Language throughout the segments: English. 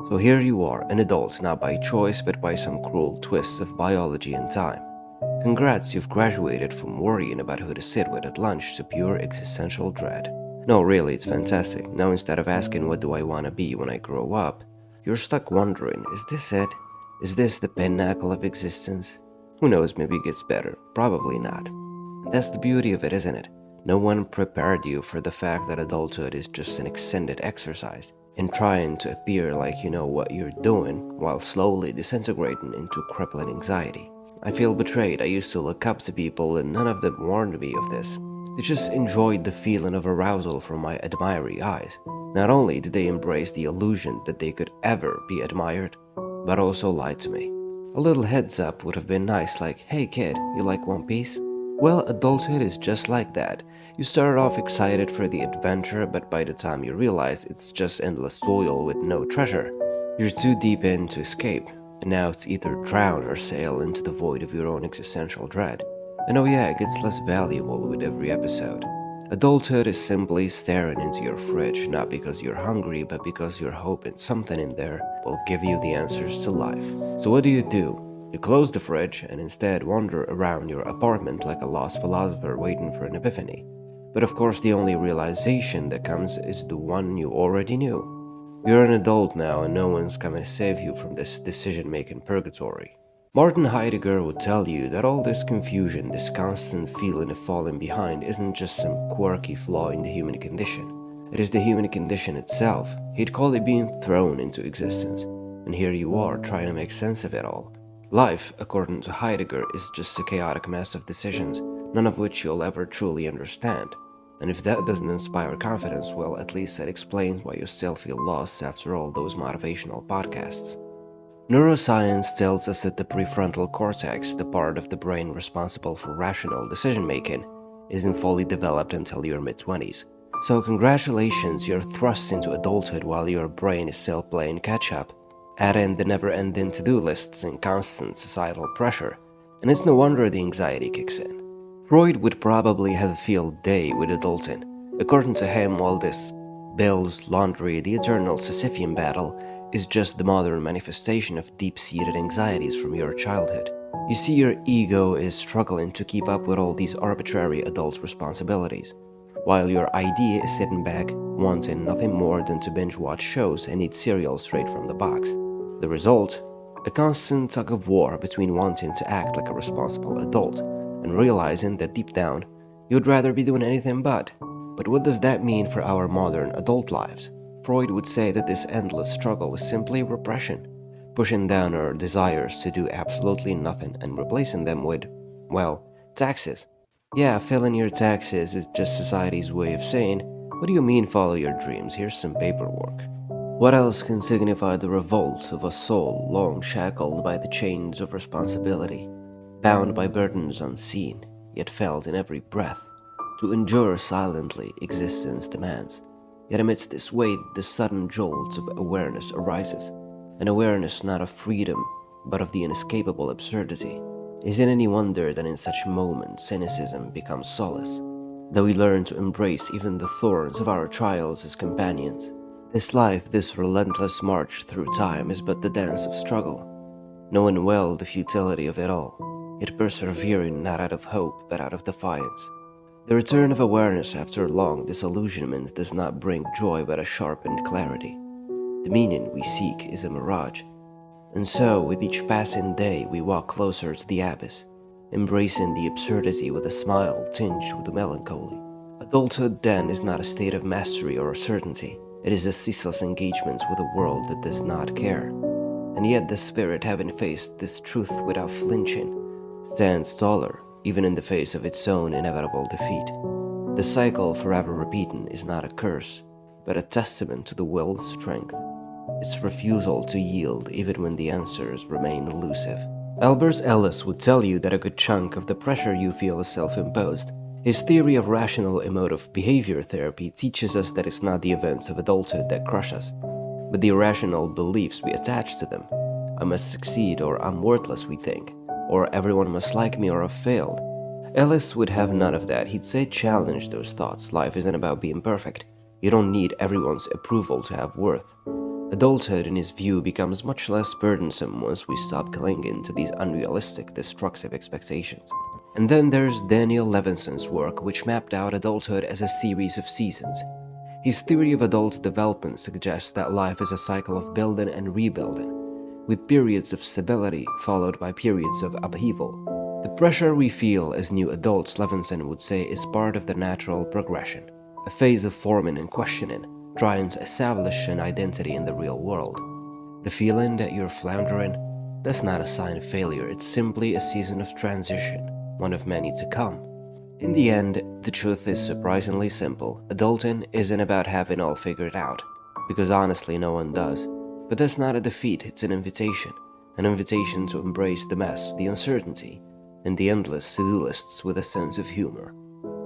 So here you are, an adult, not by choice but by some cruel twists of biology and time. Congrats, you've graduated from worrying about who to sit with at lunch to pure existential dread. No, really, it's fantastic. Now instead of asking what do I want to be when I grow up, you're stuck wondering, is this it? Is this the pinnacle of existence? Who knows, maybe it gets better. Probably not. And that's the beauty of it, isn't it? No one prepared you for the fact that adulthood is just an extended exercise in trying to appear like you know what you're doing while slowly disintegrating into crippling anxiety. I feel betrayed. I used to look up to people and none of them warned me of this. They just enjoyed the feeling of arousal from my admiring eyes. Not only did they embrace the illusion that they could ever be admired, but also lied to me. A little heads up would have been nice, like, hey kid, you like One Piece? Well, adulthood is just like that. You start off excited for the adventure, but by the time you realize it's just endless toil with no treasure, you're too deep in to escape, and now it's either drown or sail into the void of your own existential dread. And oh yeah, it gets less valuable with every episode. Adulthood is simply staring into your fridge, not because you're hungry, but because you're hoping something in there will give you the answers to life. So what do? You close the fridge and instead wander around your apartment like a lost philosopher waiting for an epiphany. But of course, the only realization that comes is the one you already knew. You're an adult now and no one's coming to save you from this decision-making purgatory. Martin Heidegger would tell you that all this confusion, this constant feeling of falling behind, isn't just some quirky flaw in the human condition. It is the human condition itself. He'd call it being thrown into existence. And here you are, trying to make sense of it all. Life, according to Heidegger, is just a chaotic mess of decisions, none of which you'll ever truly understand. And if that doesn't inspire confidence, well, at least that explains why you still feel lost after all those motivational podcasts. Neuroscience tells us that the prefrontal cortex, the part of the brain responsible for rational decision-making, isn't fully developed until your mid-20s. So congratulations, you're thrust into adulthood while your brain is still playing catch-up. Add in the never-ending to-do lists and constant societal pressure, and it's no wonder the anxiety kicks in. Freud would probably have a field day with adulting. According to him, all this bills, laundry, the eternal Sisyphean battle is just the modern manifestation of deep-seated anxieties from your childhood. You see, your ego is struggling to keep up with all these arbitrary adult responsibilities, while your idea is sitting back, wanting nothing more than to binge-watch shows and eat cereal straight from the box. The result? A constant tug-of-war between wanting to act like a responsible adult and realizing that deep down, you'd rather be doing anything but. But what does that mean for our modern adult lives? Freud would say that this endless struggle is simply repression, pushing down our desires to do absolutely nothing and replacing them with, well, taxes. Yeah, filling your taxes is just society's way of saying, what do you mean follow your dreams? Here's some paperwork. What else can signify the revolt of a soul long shackled by the chains of responsibility, bound by burdens unseen, yet felt in every breath? To endure silently, existence demands. Yet amidst this weight, the sudden jolt of awareness arises, an awareness not of freedom, but of the inescapable absurdity. Is it any wonder that in such moments cynicism becomes solace, that we learn to embrace even the thorns of our trials as companions? This life, this relentless march through time, is but the dance of struggle, knowing well the futility of it all, yet persevering not out of hope but out of defiance. The return of awareness after long disillusionment does not bring joy but a sharpened clarity. The meaning we seek is a mirage, and so with each passing day we walk closer to the abyss, embracing the absurdity with a smile tinged with melancholy. Adulthood then is not a state of mastery or certainty, it is a ceaseless engagement with a world that does not care. And yet the spirit, having faced this truth without flinching, stands taller, even in the face of its own inevitable defeat. The cycle forever repeating is not a curse, but a testament to the will's strength, its refusal to yield even when the answers remain elusive. Albert Ellis would tell you that a good chunk of the pressure you feel is self-imposed. His theory of rational emotive behavior therapy teaches us that it's not the events of adulthood that crush us, but the irrational beliefs we attach to them. I must succeed or I'm worthless, we think, or everyone must like me or I've failed. Ellis would have none of that. He'd say challenge those thoughts. Life isn't about being perfect. You don't need everyone's approval to have worth. Adulthood, in his view, becomes much less burdensome once we stop clinging to these unrealistic, destructive expectations. And then there's Daniel Levinson's work, which mapped out adulthood as a series of seasons. His theory of adult development suggests that life is a cycle of building and rebuilding, with periods of stability followed by periods of upheaval. The pressure we feel as new adults, Levinson would say, is part of the natural progression, a phase of forming and questioning, trying to establish an identity in the real world. The feeling that you're floundering, that's not a sign of failure, it's simply a season of transition, one of many to come. In the end, the truth is surprisingly simple. Adulting isn't about having all figured out, because honestly no one does. But that's not a defeat, it's an invitation to embrace the mess, the uncertainty, and the endless to-do lists with a sense of humor.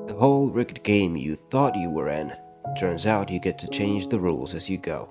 The whole rigged game you thought you were in, turns out you get to change the rules as you go.